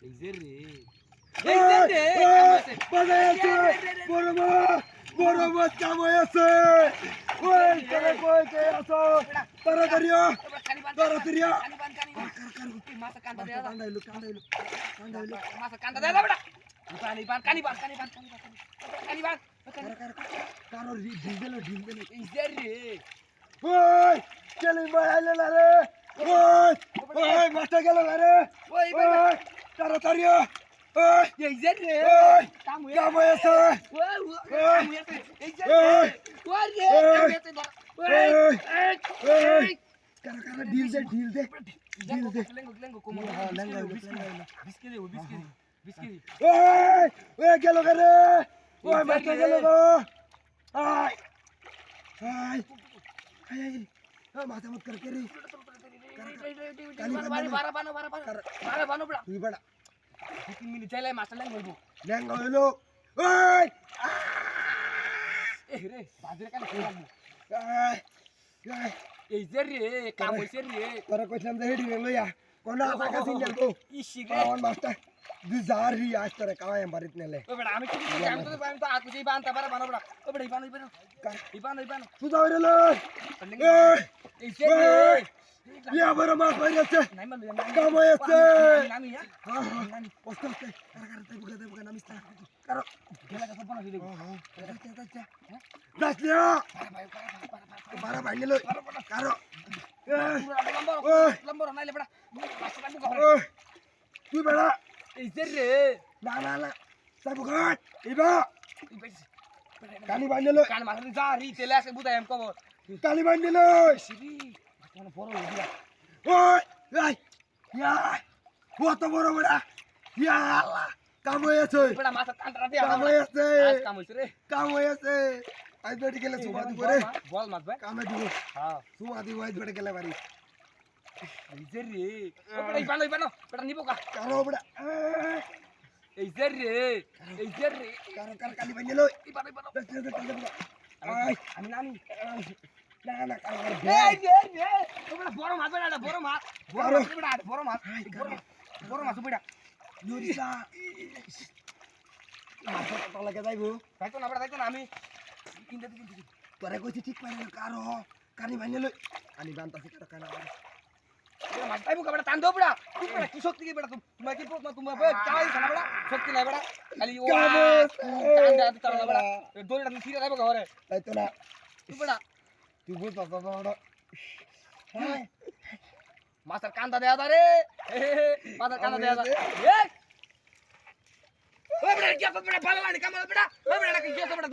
এই যে রে এই যে বাজাইছে বড় মাছ কাম হয়েছে ওই চলে কই কে আছো তাড়াতাড়ি তাড়াতাড়ি মাছ কান্দা দেয়া কান্দাইলো মাছ কান্দা দেয়া বেটা কানি বান কারো ঢিল দিল এই যে রে ওই চলে ভাই আইলে না রে ওই মাছটা গেল না রে ওই তাড়াতাড়ি এই যে রে কাম হয়েছে এই যে রে ওই কারা ঢিল দে লেঙ্গো কোমো বিস্কিট ওই গেল রে ওই মাছটা গেল গো আয় মাথা মত করকে রে তুই বড় 2 মিনিট চাইলে মাছটা লেঙ্গো লেঙ্গা হইলো ওই এ রে বাজারে কানে কই লাগবো আয় এই যে রে কাম হইছে রে তোরা কইলাম যে হেডি লইয়া কোনা টাকা সিঙ্গেল তো ইসি রে আমার মাছটা 2000 হি আজ তোরা কাওয়াই বাড়িত নেলে ও বেটা আমি তো আকুজি বানতা পারে বানো বেটা ও বেটা ইবানো সুদা হইলো এই যে রে ইয়া বড় মাছ হইছে নাই মালু কাম হইছে নামি হ্যাঁ হ্যাঁ কষ্ট কারা তাই বুকা নামিস তা কারো গেলা কথা বনা দিলে দাসলিয়া বারা ভাঙিল কারো লম্বর নাইলে বেটা তুই বেড়া এই যে রে না তাই বুকা ইবা কানি ভাঙিল কান মাথা যা রি তেলে আসে বুদাই এম কবর কানি ভাঙিল সিরি কোন বড় হইয়া ওই ইয়া কত বড় বড়া ইয়া আল্লাহ কাম হয়েছে বেটা মাথা কান্টা দিয়া কাম হয়েছে আজ কাম হইছে রে কাম হয়েছে আজ বেটি গেলে সুমা দিব রে বল মাছ ভাই কামে দিব হ্যাঁ সুমা দিব আজ বেটি গেলে বাড়ি এই যে রে ও বেটা ইবানো বেটা নিবো কা কারো বড়া এই যে রে কারো কালি ভাঙিল ইবানো আই আমি নামি না কারো এই যে রে ও বেটা বড় মাছ বেটা বড় মাছ বেটা বড় মাছ বেটা নুরিসা মাছ কত লাগে যাইবো তাইতো না আমি কিনতে তোরে কইছি ঠিক পাইল কারো কানি ভাঙিল আনি বানতাছি কারো কানা মাছ পাইবো কা বেটা টান দাও বেটা কি শক্তি কি বেটা তুমি কি তুমি চাই না বেটা শক্তি নাই বেটা খালি ও টান দা তার বেটা দড়িটা তুমি ফিরে যাইবো ঘরে তাই তো না তুই বেটা তুই বুঝ বাবা বড় হ্যাঁ মাছের কান্দা দেয়া দা রে মাছের কান্দা দেয়া দা এই ওই বেটা কি বেটা ভালো লাগে কাম বেটা ওই বেটা কি বেটা